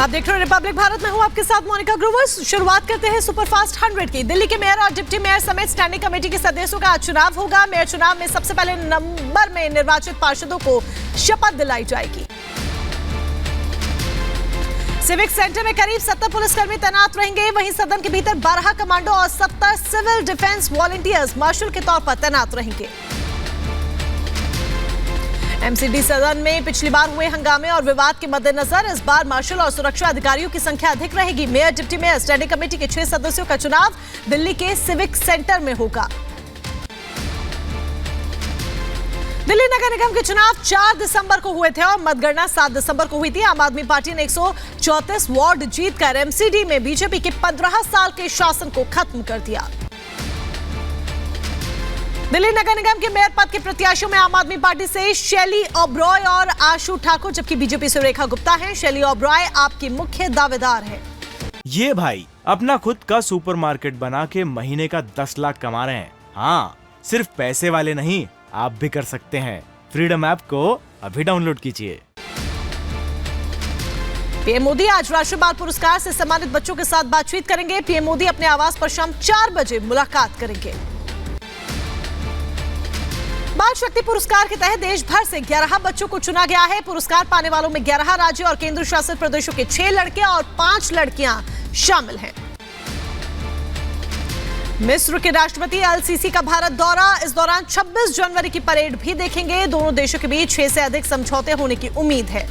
आप देख रहे हैं रिपब्लिक भारत में हूं आपके साथ मोनिका ग्रोवर। शुरुआत करते हैं सुपरफास्ट 100 की। दिल्ली के मेयर और डिप्टी मेयर समेत स्टैंडिंग कमेटी के सदस्यों का आज चुनाव होगा। मेयर चुनाव में सबसे पहले नंबर में निर्वाचित पार्षदों को शपथ दिलाई जाएगी। सिविक सेंटर में करीब 70 पुलिसकर्मी तैनात रहेंगे। वहीं सदन के भीतर 12 कमांडो और 70 सिविल डिफेंस वॉलंटियर्स मार्शल के तौर पर तैनात रहेंगे। एमसीडी सदन में पिछली बार हुए हंगामे और विवाद के मद्देनजर इस बार मार्शल और सुरक्षा अधिकारियों की संख्या अधिक रहेगी। Mayor, deputy mayor, standing committee के 6 सदस्यों का चुनाव दिल्ली के सिविक सेंटर में होगा। दिल्ली नगर निगम के चुनाव 4 दिसंबर को हुए थे और मतगणना 7 दिसंबर को हुई थी। आम आदमी पार्टी ने 134 वार्ड जीतकर एमसीडी में बीजेपी के 15 साल के शासन को खत्म कर दिया। दिल्ली नगर निगम के मेयर पद के प्रत्याशियों में आम आदमी पार्टी से शैली ओबरॉय और आशु ठाकुर, जबकि बीजेपी से रेखा गुप्ता हैं। शैली ओबरॉय आपकी मुख्य दावेदार है। ये भाई अपना खुद का सुपरमार्केट बना के महीने का 10 लाख कमा रहे हैं। हाँ, सिर्फ पैसे वाले नहीं, आप भी कर सकते हैं। फ्रीडम ऐप को अभी डाउनलोड कीजिए। पीएम मोदी आज राष्ट्रीय बाल पुरस्कार से सम्मानित बच्चों के साथ बातचीत करेंगे। पीएम मोदी अपने आवास पर शाम 4 बजे मुलाकात करेंगे। बाल शक्ति पुरस्कार के तहत देश भर से 11 बच्चों को चुना गया है। पुरस्कार पाने वालों में 11 राज्य और केंद्र शासित प्रदेशों के 6 लड़के और 5 लड़कियां शामिल हैं। मिस्र के राष्ट्रपति अल सीसी का भारत दौरा। इस दौरान 26 जनवरी की परेड भी देखेंगे। दोनों देशों के बीच 6 से अधिक समझौते होने की उम्मीद है।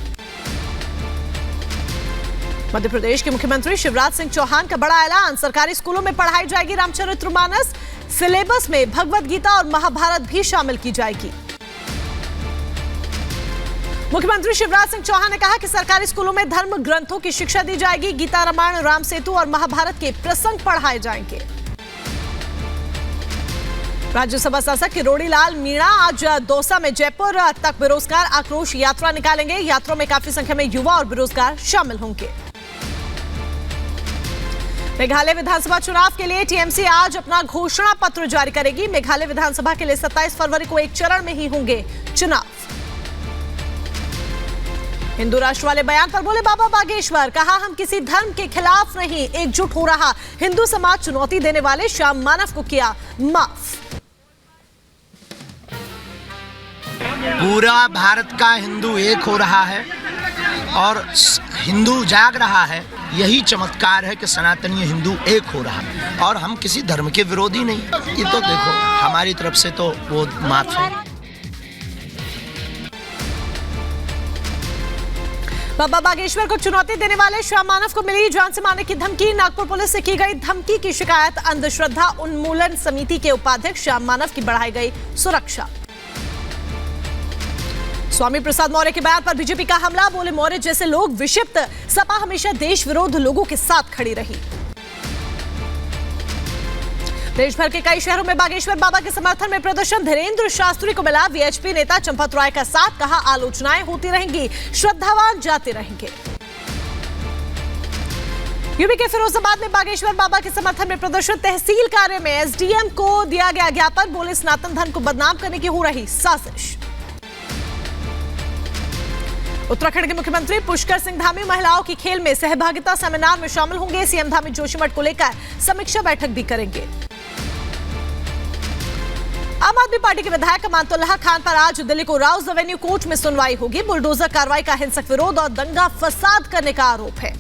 मध्य प्रदेश के मुख्यमंत्री शिवराज सिंह चौहान का बड़ा ऐलान। सरकारी स्कूलों में पढ़ाई जाएगी रामचरितमानस। सिलेबस में भगवद गीता और महाभारत भी शामिल की जाएगी। मुख्यमंत्री शिवराज सिंह चौहान ने कहा कि सरकारी स्कूलों में धर्म ग्रंथों की शिक्षा दी जाएगी। गीता, रामायण, राम सेतु और महाभारत के प्रसंग पढ़ाए जाएंगे। राज्यसभा सांसद किरोड़ी लाल मीणा आज दौसा में जयपुर तक बेरोजगार आक्रोश यात्रा निकालेंगे। यात्रा में काफी संख्या में युवा और बेरोजगार शामिल होंगे। मेघालय विधानसभा चुनाव के लिए टीएमसी आज अपना घोषणा पत्र जारी करेगी। मेघालय विधानसभा के लिए 27 फरवरी को एक चरण में ही होंगे चुनाव। हिंदू राष्ट्र वाले बयान पर बोले बाबा बागेश्वर। कहा, हम किसी धर्म के खिलाफ नहीं, एकजुट हो रहा हिंदू समाज चुनौती देने वाले श्याम मानव को किया माफ। पूरा भारत का हिंदू एक हो रहा है और हिंदू जाग रहा है। यही चमत्कार है कि सनातनीय हिंदू एक हो रहा है और हम किसी धर्म के विरोधी नहीं। ये तो देखो, हमारी तरफ से तो वो माफ है। बाबा बागेश्वर को चुनौती देने वाले श्याम मानव को मिली जान से मारने की धमकी। नागपुर पुलिस से की गई धमकी की शिकायत। अंधश्रद्धा उन्मूलन समिति के उपाध्यक्ष श्याम मानव की बढ़ाई गई सुरक्षा। स्वामी प्रसाद मौर्य के बयान पर बीजेपी का हमला। बोले, मौर्य जैसे लोग विक्षिप्त। सपा हमेशा देश विरोध लोगों के साथ खड़ी रही। देश भर के कई शहरों में बागेश्वर बाबा के समर्थन में प्रदर्शन। धीरेन्द्र शास्त्री को मिला वीएचपी नेता चंपत राय का साथ। कहा, आलोचनाएं होती रहेंगी, श्रद्धावान जाते रहेंगे। यूपी के फिरोजाबाद में बागेश्वर बाबा के समर्थन में प्रदर्शन। तहसील कार्य में एसडीएम को दिया गया ज्ञापन। बोले, सनातन धर्म को बदनाम करने की हो रही साजिश। उत्तराखंड के मुख्यमंत्री पुष्कर सिंह धामी महिलाओं की खेल में सहभागिता सेमिनार में शामिल होंगे। सीएम धामी जोशीमठ को लेकर समीक्षा बैठक भी करेंगे। आम आदमी पार्टी के विधायक अमानतुल्लाह खान पर आज दिल्ली को राउज एवेन्यू कोर्ट में सुनवाई होगी। बुलडोजर कार्रवाई का हिंसक विरोध और दंगा फसाद करने का आरोप है।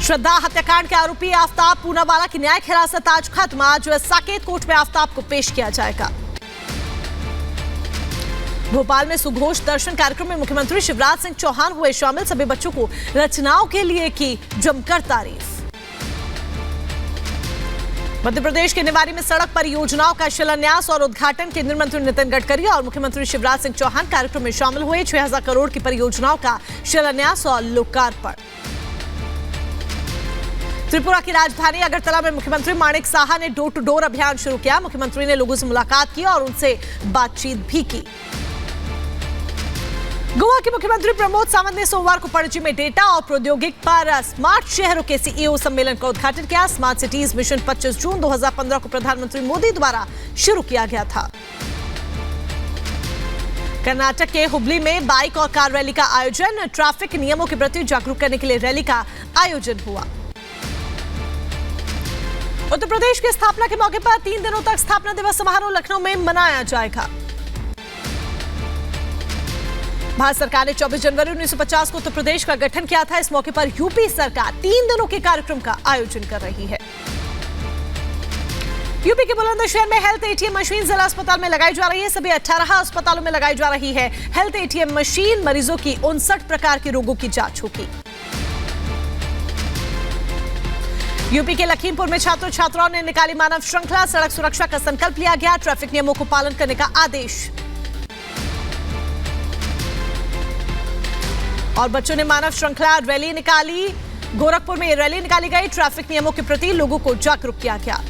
श्रद्धा हत्याकांड के आरोपी आफ्ताब पूनावाला की न्यायिक हिरासत आज खत्म। आज साकेत कोर्ट में आफ्ताब को पेश किया जाएगा। भोपाल में सुघोष दर्शन कार्यक्रम में मुख्यमंत्री शिवराज सिंह चौहान हुए शामिल। सभी बच्चों को रचनाओं के लिए की जमकर तारीफ। मध्य प्रदेश के निवाड़ी में सड़क परियोजनाओं का शिलान्यास और उद्घाटन केंद्रीय मंत्री नितिन गडकरी और मुख्यमंत्री शिवराज सिंह चौहान कार्यक्रम में शामिल हुए। 6000 करोड़ की परियोजनाओं का शिलान्यास और लोकार्पण। त्रिपुरा की राजधानी अगरतला में मुख्यमंत्री माणिक साहा ने डोर टू डोर अभियान शुरू किया। मुख्यमंत्री ने लोगों से मुलाकात की और उनसे बातचीत भी की। गोवा के मुख्यमंत्री प्रमोद सावंत ने सोमवार को पणजी में डेटा और प्रौद्योगिकी पर स्मार्ट शहरों के सीईओ सम्मेलन का उद्घाटन किया। स्मार्ट सिटीज मिशन 25 जून 2015 को प्रधानमंत्री मोदी द्वारा शुरू किया गया था। कर्नाटक के हुबली में बाइक और कार रैली का आयोजन, ट्रैफिक नियमों के प्रति जागरूक करने के लिए रैली का आयोजन हुआ। उत्तर प्रदेश की स्थापना के मौके पर 3 दिनों तक स्थापना दिवस समारोह लखनऊ में मनाया जाएगा। भारत सरकार ने 24 जनवरी 1950 को उत्तर प्रदेश का गठन किया था। इस मौके पर यूपी सरकार 3 दिनों के कार्यक्रम का आयोजन कर रही है। यूपी के बुलंदशहर में हेल्थ एटीएम मशीन जिला अस्पताल में लगाई जा रही है। सभी 18 अस्पतालों में लगाई जा रही है हेल्थ एटीएम मशीन। मरीजों की 59 प्रकार के रोगों की जांच होगी। यूपी के लखीमपुर में छात्र छात्राओं ने निकाली मानव श्रृंखला। सड़क सुरक्षा का संकल्प लिया गया। ट्रैफिक नियमों को पालन करने का आदेश। और बच्चों ने मानव श्रृंखला रैली निकाली। गोरखपुर में रैली निकाली गई। ट्रैफिक नियमों के प्रति लोगों को जागरूक किया गया।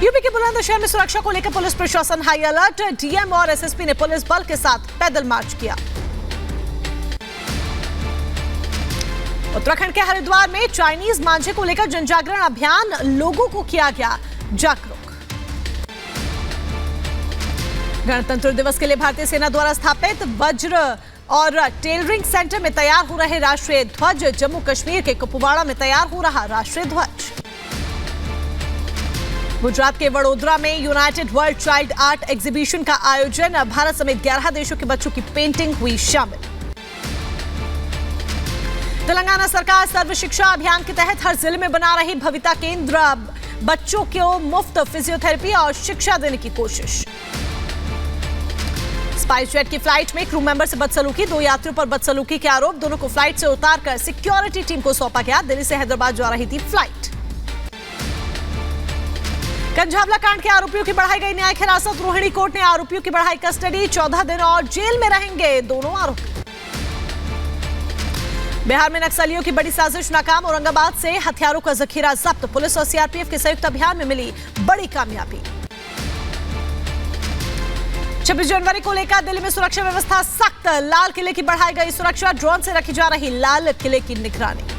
यूपी के बुलंदशहर में सुरक्षा को लेकर पुलिस प्रशासन हाई अलर्ट। डीएम और एसएसपी ने पुलिस बल के साथ पैदल मार्च किया। उत्तराखंड के हरिद्वार में चाइनीज मांझे को लेकर जनजागरण अभियान, लोगों को किया गया जागरूक। गणतंत्र दिवस के लिए भारतीय सेना द्वारा स्थापित वज्र और टेलरिंग सेंटर में तैयार हो रहे राष्ट्रीय ध्वज। जम्मू कश्मीर के कुपवाड़ा में तैयार हो रहा राष्ट्रीय ध्वज। गुजरात के वडोदरा में United world child art exhibition का आयोजन। भारत समेत 11 देशों के बच्चों की पेंटिंग हुई शामिल। तेलंगाना सरकार सर्व शिक्षा अभियान के तहत हर जिले में बना रही भविता केंद्र। बच्चों को मुफ्त फिजियोथेरेपी और शिक्षा देने की कोशिश। स्पाइस जेट की फ्लाइट में क्रू मेंबर से बदसलूकी। 2 यात्रियों पर बदसलूकी के आरोप। दोनों को फ्लाइट से उतारकर सिक्योरिटी टीम को सौंपा गया। दिल्ली से हैदराबाद जा रही थी फ्लाइट। कंझावला कांड के आरोपियों की बढ़ाई गई न्यायिक हिरासत। रोहिणी कोर्ट ने आरोपियों की बढ़ाई कस्टडी। 14 दिन और जेल में रहेंगे दोनों आरोपी। बिहार में नक्सलियों की बड़ी साजिश नाकाम। औरंगाबाद से हथियारों का जखीरा जब्त। पुलिस और सीआरपीएफ के संयुक्त अभियान में मिली बड़ी कामयाबी। 26 जनवरी को लेकर दिल्ली में सुरक्षा व्यवस्था सख्त। लाल किले की बढ़ाई गई सुरक्षा। ड्रोन से रखी जा रही लाल किले की निगरानी।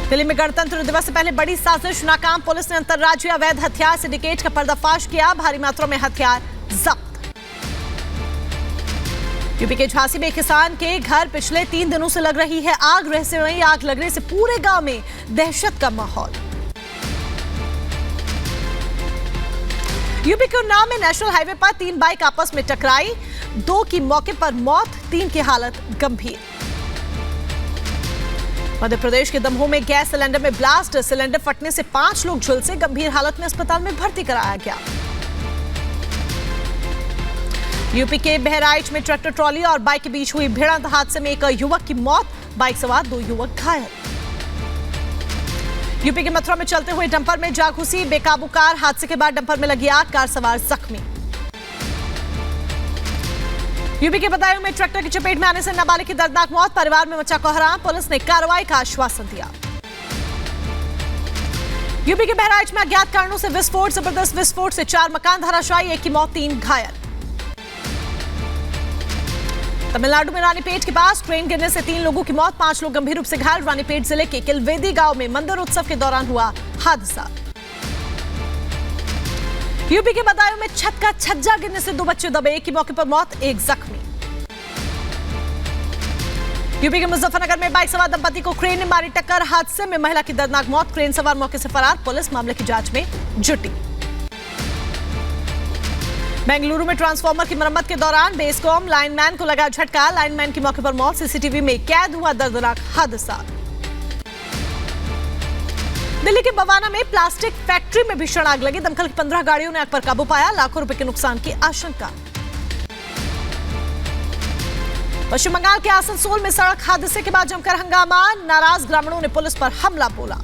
दिल्ली में गणतंत्र दिवस से पहले बड़ी साजिश नाकाम। पुलिस ने अंतर्राज्यीय अवैध हथियार सिंडिकेट का पर्दाफाश किया। भारी मात्रा में हथियार जब्त। यूपी के झांसी में किसान के घर पिछले 3 दिनों से लग रही है आग। रहस्यमयी आग लगने से पूरे गांव में दहशत का माहौल। यूपी के उन्नाव में नेशनल हाईवे पर 3 बाइक आपस में टकराई। 2 की मौके पर मौत, 3 की हालत गंभीर। मध्य प्रदेश के दमोह में गैस सिलेंडर में ब्लास्ट। सिलेंडर फटने से 5 लोग झुलसे। गंभीर हालत में अस्पताल में भर्ती कराया गया। यूपी के बहराइच में ट्रैक्टर ट्रॉली और बाइक के बीच हुई भिड़ंत। हादसे में एक युवक की मौत, बाइक सवार 2 युवक घायल। यूपी के मथुरा में चलते हुए डंपर में जा घुसी बेकाबू कार। हादसे के बाद डंपर में लगी आग, कार सवार जख्मी। यूपी के बदायूं में ट्रैक्टर की चपेट में आने से नाबालिग की दर्दनाक मौत। परिवार में मचा कोहराम। पुलिस ने कार्रवाई का आश्वासन दिया। यूपी के बहराइच में अज्ञात कारणों से विस्फोट। जबरदस्त विस्फोट से 4 मकान धराशायी, 1 की मौत, 3 घायल। तमिलनाडु में रानीपेट के पास ट्रेन गिरने से 3 लोगों की मौत, 5 लोग गंभीर रूप से घायल। रानीपेट जिले के किलवेदी गांव में मंदिर उत्सव के दौरान हुआ हादसा। यूपी के बदायूं में छत का छज्जा गिरने से 2 बच्चे दबे, 1 की मौके पर मौत, 1 जख्मी। यूपी के मुजफ्फरनगर में बाइक सवार दंपति को क्रेन ने मारी टक्कर। हादसे में महिला की दर्दनाक मौत, क्रेन सवार मौके से फरार। पुलिस मामले की जांच में जुटी। बेंगलुरु में ट्रांसफार्मर की मरम्मत के दौरान बेस्कॉम लाइनमैन को लगा झटका। लाइनमैन की मौके पर मौत। सीसीटीवी में कैद हुआ दर्दनाक हादसा। दिल्ली के बवाना में प्लास्टिक फैक्ट्री में भीषण आग लगी। दमकल की 15 गाड़ियों ने आग पर काबू पाया। लाखों रुपए के नुकसान की आशंका। पश्चिम बंगाल के आसनसोल में सड़क हादसे के बाद जमकर हंगामा। नाराज ग्रामीणों ने पुलिस पर हमला बोला।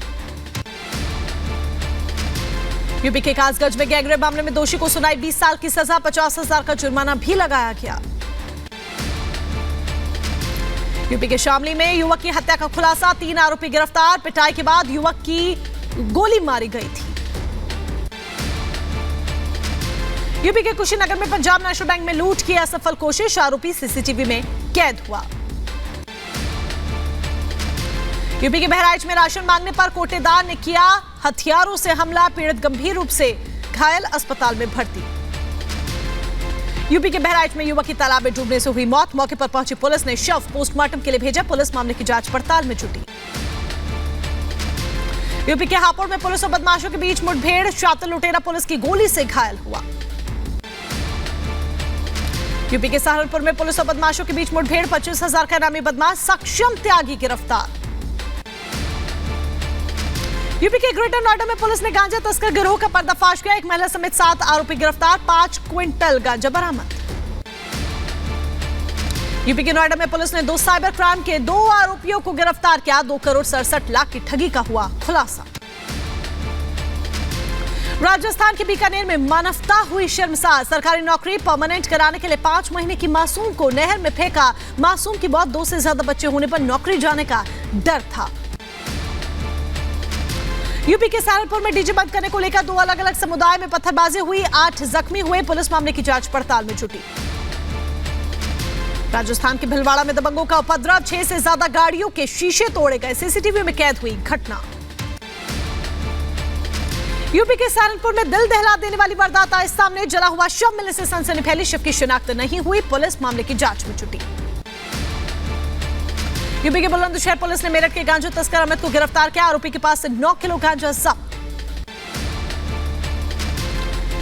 यूपी के कासगंज में गैंगरेप मामले में दोषी को सुनाई 20 साल की सजा। 50,000 का जुर्माना भी लगाया गया। यूपी के शामली में युवक की हत्या का खुलासा। 3 आरोपी गिरफ्तार। पिटाई के बाद युवक की गोली मारी गई थी। यूपी के कुशीनगर में पंजाब नेशनल बैंक में लूट की असफल कोशिश। आरोपी सीसीटीवी में कैद हुआ। यूपी के बहराइच में राशन मांगने पर कोटेदार ने किया हथियारों से हमला। पीड़ित गंभीर रूप से घायल, अस्पताल में भर्ती। यूपी के बहराइच में युवक की तालाब में डूबने से हुई मौत। मौके पर पहुंची पुलिस ने शव पोस्टमार्टम के लिए भेजा। पुलिस मामले की जांच पड़ताल में जुटी। यूपी के हापुड़ में पुलिस और बदमाशों के बीच मुठभेड़। शातिर लुटेरा पुलिस की गोली से घायल हुआ। यूपी के सहारनपुर में पुलिस और बदमाशों के बीच मुठभेड़। 25,000 का इनामी बदमाश सक्षम त्यागी गिरफ्तार। यूपी के ग्रेटर नोएडा में पुलिस ने गांजा तस्कर गिरोह का पर्दाफाश किया। एक महिला समेत 7 आरोपी गिरफ्तार। 5 क्विंटल गांजा बरामद। यूपी के नोएडा में पुलिस ने 2 साइबर क्राइम के 2 आरोपियों को गिरफ्तार किया। 2 करोड़ 67 लाख की ठगी का हुआ खुलासा। राजस्थान के बीकानेर में मानवता हुई शर्मसार। सरकारी नौकरी परमानेंट कराने के लिए 5 महीने की मासूम को नहर में फेंका। मासूम की मौत। 2 से ज्यादा बच्चे होने पर नौकरी जाने का डर था। यूपी के सहारनपुर में डीजे बंद करने को लेकर 2 अलग अलग समुदाय में पत्थरबाजी हुई। 8 जख्मी हुए। पुलिस मामले की जांच पड़ताल में जुटी। राजस्थान के भिलवाड़ा में दबंगों का उपद्रव। 6 से ज्यादा गाड़ियों के शीशे तोड़े गए। सीसीटीवी में कैद हुई घटना। यूपी के सहारनपुर में दिल दहला देने वाली वारदात आई सामने। जला हुआ शव मिलने से सनसनी फैली। शव की शिनाख्त नहीं हुई। पुलिस मामले की जांच में जुटी। यूपी के बुलंदशहर पुलिस ने मेरठ के गांजा तस्कर अमित को गिरफ्तार किया। आरोपी के पास से 9 किलो गांजा जब्त।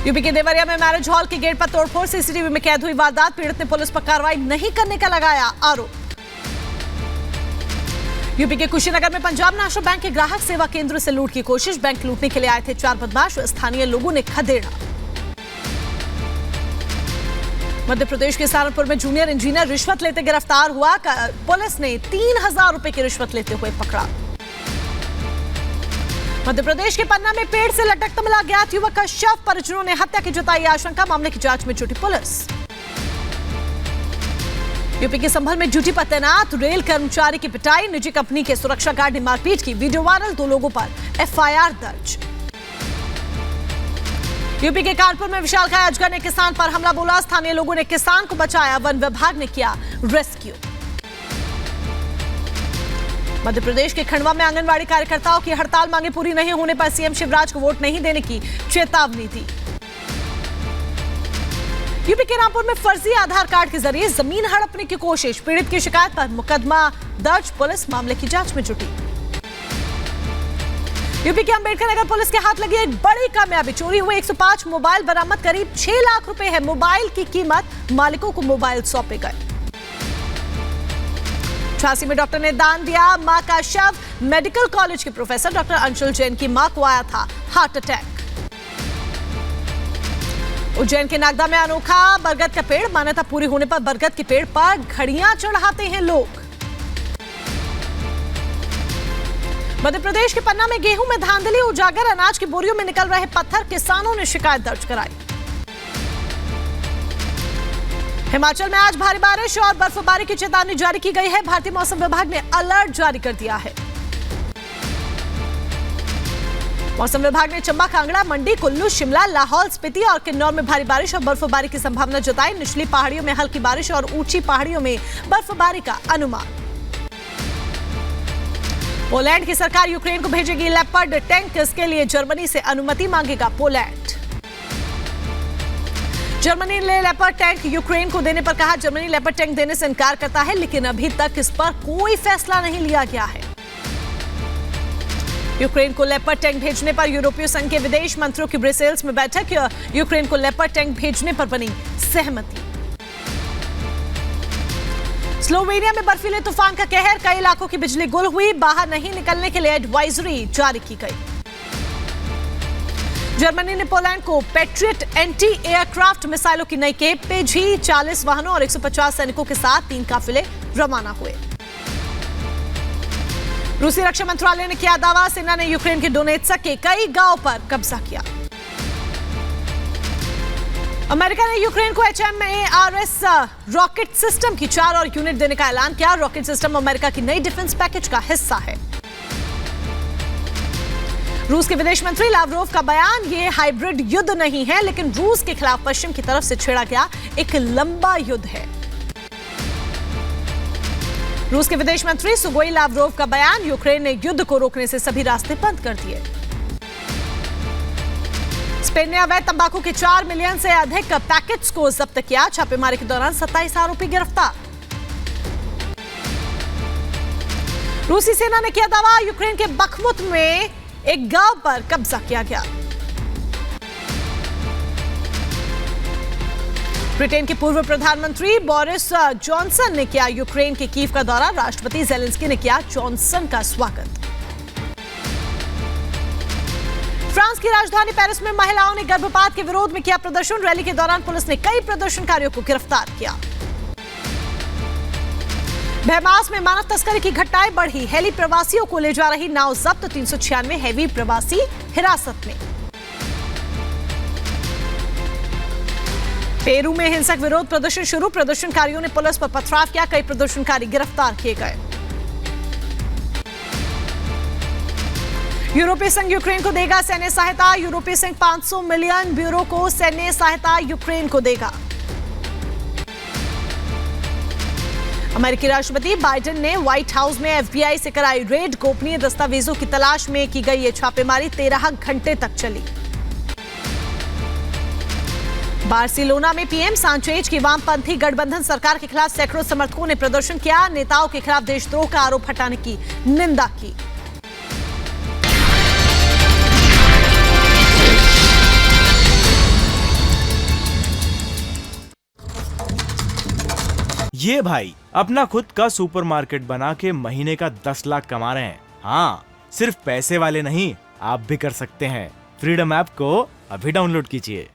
यूपी के देवरिया में मैरिज हॉल के गेट पर तोड़फोड़। सीसीटीवी में कैद हुई वारदात। पीड़ित ने पुलिस पर कार्रवाई नहीं करने का लगाया आरोप। यूपी के कुशीनगर में पंजाब नेशनल बैंक के ग्राहक सेवा केंद्र से लूट की कोशिश। बैंक लूटने के लिए आए थे 4 बदमाश। स्थानीय लोगों ने खदेड़ा। मध्य प्रदेश के सहारनपुर में जूनियर इंजीनियर रिश्वत लेते गिरफ्तार हुआ। पुलिस ने 3,000 रुपए की रिश्वत लेते हुए पकड़ा। मध्य प्रदेश के पन्ना में पेड़ से लटकता मिला ज्ञात युवक का शव। परिजनों ने हत्या की जताई आशंका। मामले की जांच में जुटी पुलिस। यूपी के संभल में ड्यूटी पर तैनात रेल कर्मचारी की पिटाई। निजी कंपनी के सुरक्षा गार्ड ने मारपीट की। Video viral. 2 लोगों पर एफआईआर दर्ज। यूपी के कानपुर में विशालकाय अजगर ने किसान पर हमला बोला। स्थानीय लोगों ने किसान को बचाया। वन विभाग ने किया रेस्क्यू। मध्य प्रदेश के खंडवा में आंगनवाड़ी कार्यकर्ताओं की हड़ताल। मांगे पूरी नहीं होने पर सीएम शिवराज को वोट नहीं देने की चेतावनी दी। यूपी के रामपुर में फर्जी आधार कार्ड के जरिए जमीन हड़पने की कोशिश। पीड़ित की शिकायत पर मुकदमा दर्ज। पुलिस मामले की जांच में जुटी। यूपी के अंबेडकर नगर पुलिस के हाथ लगी एक बड़ी कामयाबी। चोरी हुए 105 मोबाइल बरामद। करीब 6 लाख रुपए है मोबाइल की कीमत। मालिकों को मोबाइल सौंपे गए। 86 में डॉक्टर ने दान दिया मां का शव। मेडिकल कॉलेज के प्रोफेसर डॉक्टर अंशुल जैन की मां को आया था हार्ट अटैक। उज्जैन के नागदा में अनोखा बरगद का पेड़। मान्यता पूरी होने पर बरगद के पेड़ पर घड़ियां चढ़ाते हैं लोग। मध्य प्रदेश के पन्ना में गेहूं में धांधली उजागर। अनाज की बोरियों में निकल रहे पत्थर। किसानों ने शिकायत दर्ज कराई। हिमाचल में आज भारी बारिश और बर्फबारी की चेतावनी जारी की गई है। भारतीय मौसम विभाग ने अलर्ट जारी कर दिया है। मौसम विभाग ने चंबा, कांगड़ा, मंडी, कुल्लू, शिमला, लाहौल स्पीति और किन्नौर में भारी बारिश और बर्फबारी की संभावना जताई। निचली पहाड़ियों में हल्की बारिश और ऊंची पहाड़ियों में बर्फबारी का अनुमान। पोलैंड की सरकार यूक्रेन को भेजेगी लेपर्ड टैंक। इसके लिए जर्मनी से अनुमति मांगेगा पोलैंड। जर्मनी ने लेपर्ड टैंक यूक्रेन को देने पर कहा। जर्मनी लेपर्ड टैंक देने से इनकार करता है, लेकिन अभी तक इस पर कोई फैसला नहीं लिया गया है। यूक्रेन को लेपर्ड टैंक भेजने पर यूरोपीय संघ के विदेश मंत्रियों की ब्रसेल्स में बैठक। यूक्रेन को लेपर्ड टैंक भेजने पर बनी सहमति। स्लोवेनिया में बर्फीले तूफान का कहर। कई इलाकों की बिजली गुल हुई। बाहर नहीं निकलने के लिए एडवाइजरी जारी की गई। जर्मनी ने पोलैंड को पैट्रियट एंटी एयरक्राफ्ट मिसाइलों की नई खेप भेजी। 40 वाहनों और 150 सैनिकों के साथ 3 काफिले रवाना हुए। रूसी रक्षा मंत्रालय ने किया दावा। सेना ने यूक्रेन के डोनेत्स्क के कई गांवों पर कब्जा किया। अमेरिका ने यूक्रेन को HIMARS रॉकेट सिस्टम की 4 और यूनिट देने का ऐलान किया। रॉकेट सिस्टम अमेरिका की नई डिफेंस पैकेज का हिस्सा है। रूस के विदेश मंत्री लावरोव का बयान। ये हाइब्रिड युद्ध नहीं है, लेकिन रूस के खिलाफ पश्चिम की तरफ से छेड़ा गया एक लंबा युद्ध है। रूस के विदेश मंत्री सुगोई लावरोव का बयान। यूक्रेन ने युद्ध को रोकने से सभी रास्ते बंद कर दिए। स्पेन ने अवैध तंबाकू के 4 मिलियन से अधिक पैकेट्स को जब्त किया। छापेमारी के दौरान 27 आरोपी गिरफ्तार। रूसी सेना ने किया दावा, यूक्रेन के बखमुत में एक गांव पर कब्जा किया गया। ब्रिटेन के पूर्व प्रधानमंत्री बोरिस जॉनसन ने किया यूक्रेन के कीव का दौरा। राष्ट्रपति जेलेंस्की ने किया जॉनसन का स्वागत। फ्रांस की राजधानी पेरिस में महिलाओं ने गर्भपात के विरोध में किया प्रदर्शन। रैली के दौरान पुलिस ने कई प्रदर्शनकारियों को गिरफ्तार किया। बहमास में मानव तस्करी की घटनाएं बढ़ी। हेली प्रवासियों को ले जा रही नाव जब्त। 396 हेवी प्रवासी हिरासत में। पेरू में हिंसक विरोध प्रदर्शन शुरू। प्रदर्शनकारियों ने पुलिस पर पथराव किया। कई प्रदर्शनकारी गिरफ्तार किए गए। यूरोपीय संघ यूक्रेन को देगा सैन्य सहायता। यूरोपीय संघ 500 मिलियन यूरो को सैन्य सहायता यूक्रेन को देगा। अमेरिकी राष्ट्रपति बाइडेन ने व्हाइट हाउस में एफबीआई से कराई रेड। गोपनीय दस्तावेजों की तलाश में की गई ये छापेमारी 13 घंटे तक चली। बार्सिलोना में पीएम सांचेज की वामपंथी गठबंधन सरकार के खिलाफ सैकड़ों समर्थकों ने प्रदर्शन किया। नेताओं के खिलाफ देशद्रोह का आरोप हटाने की निंदा की। ये भाई अपना खुद का सुपरमार्केट बना के महीने का 10 लाख कमा रहे हैं। हाँ, सिर्फ पैसे वाले नहीं, आप भी कर सकते हैं। फ्रीडम ऐप को अभी डाउनलोड कीजिए।